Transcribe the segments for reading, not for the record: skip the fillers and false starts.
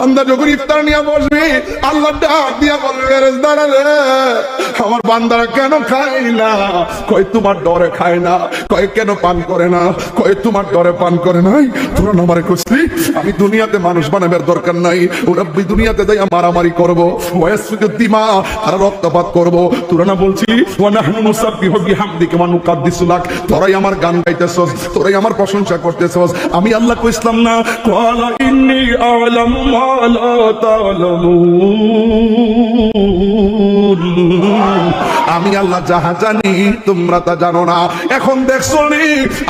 বান্দা যখন ইফতার নিয়ে বসবি আল্লাহ ডাক দিয়া বলবে ফেরেশতারা রে আমার বান্দারা কেন খায় না? কয় তোমার ডরে খায় না। কয় কেন পান করে না? কয় তোমার ডরে পান করে নাই। তোরা আমারে কইছিলি আমি দুনিয়াতে মানুষ বানাবার দরকার নাই, ওরা দুনিয়াতে যাই মারামারি করবো, ওয়াসফিকুদ দিমা আর রক্তপাত করবো। তোরা না বলছিলি ওয়া নাহনু নুসাব্বিহু বিহামদিকা ওয়া নুকাদ্দিসু লাক, তোরাই আমার গান গাইতেছস, তোরাই আমার প্রশংসা করতেছস। আমি আল্লাহ কইছিলাম না ক্বালা ইন্নী আ'লামু মা লা তা'লামুন, আমি আল্লাহ যাহা জানি তোমরা তা জানো না। এখন দেখছো নি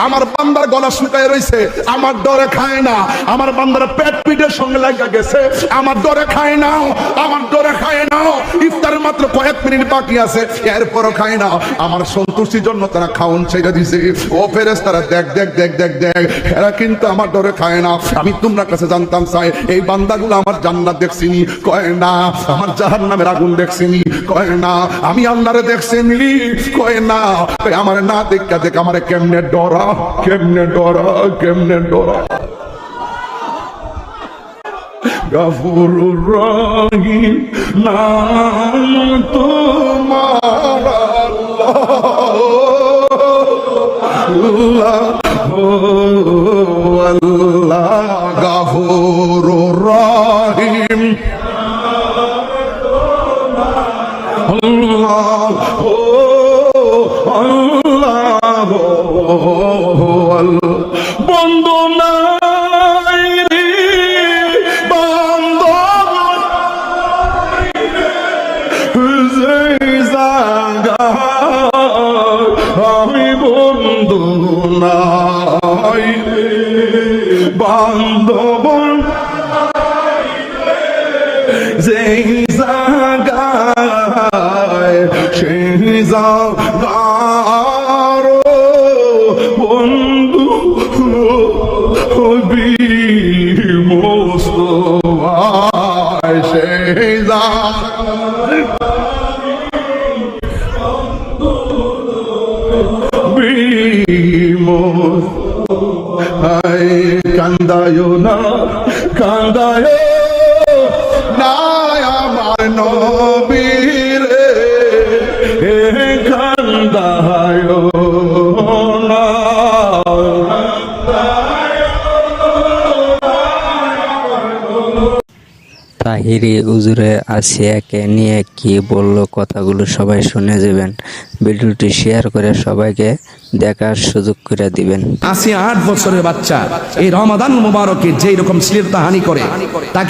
আমার বান্দার গলা শুকায় রইছে, আমার ডরে খায় না। আমার বান্দার পেট পিঠের সঙ্গে লাগা গেছে, আমার ডরে খায় না, আমার ডরে খায় না। ইফতারের মাত্র কয়েক মিনিট বাকি আছে, এরপরও খায় না। আমার সন্তুষ্টির জন্য তারা খাওন ছেড়ে দিছে। ও ফেরেশতারা দেখ দেখ দেখ দেখ দেখ, এরা কিন্তু আমার ডরে খায় না। আমি তোমরা কাছে জানতাম চাই এই বান্দাগুলো আমার জান্নাত দেখছিনি? কয় না। আমার জাহান্নামের আগুন দেখছিনি? কয় না। আমি আল্লাহরে দেখছিনি? কয় না। আমার না দেখা দেখ আমার কেমনে ডরা, কেমনে ডরা, কেমনে ডরা। গফুরুর রহিম নাম তোমার আল্লাহ, আল্লাহ গফুরুর রহিম আল্লাহ, আল্লাহ বন্ধু নাই রে বন্ধু, আমি বন্ধু নাই রে বান্ধব, যেই জায়গায় সেই জায়গার বন্ধু বীর মুস্তাফা, সেই জায়গায় বীর মুস্তাফা। কান্দায়ো না, কান্দায়ো না আমার নবীরে, কান্দায়ো না। তাহিরি হুজুরে আসিয়াকে নিয়ে কি বললো কথাগুলো সবাই শুনে যাবেন। ভিডিওটি শেয়ার করে সবাইকে দেখার সুযোগ করে দিবেন। আসিয়া 8 বছরের বাচ্চা এই রমাদান মুবারকে যেই রকম শ্লীলতাহানি করে তাকে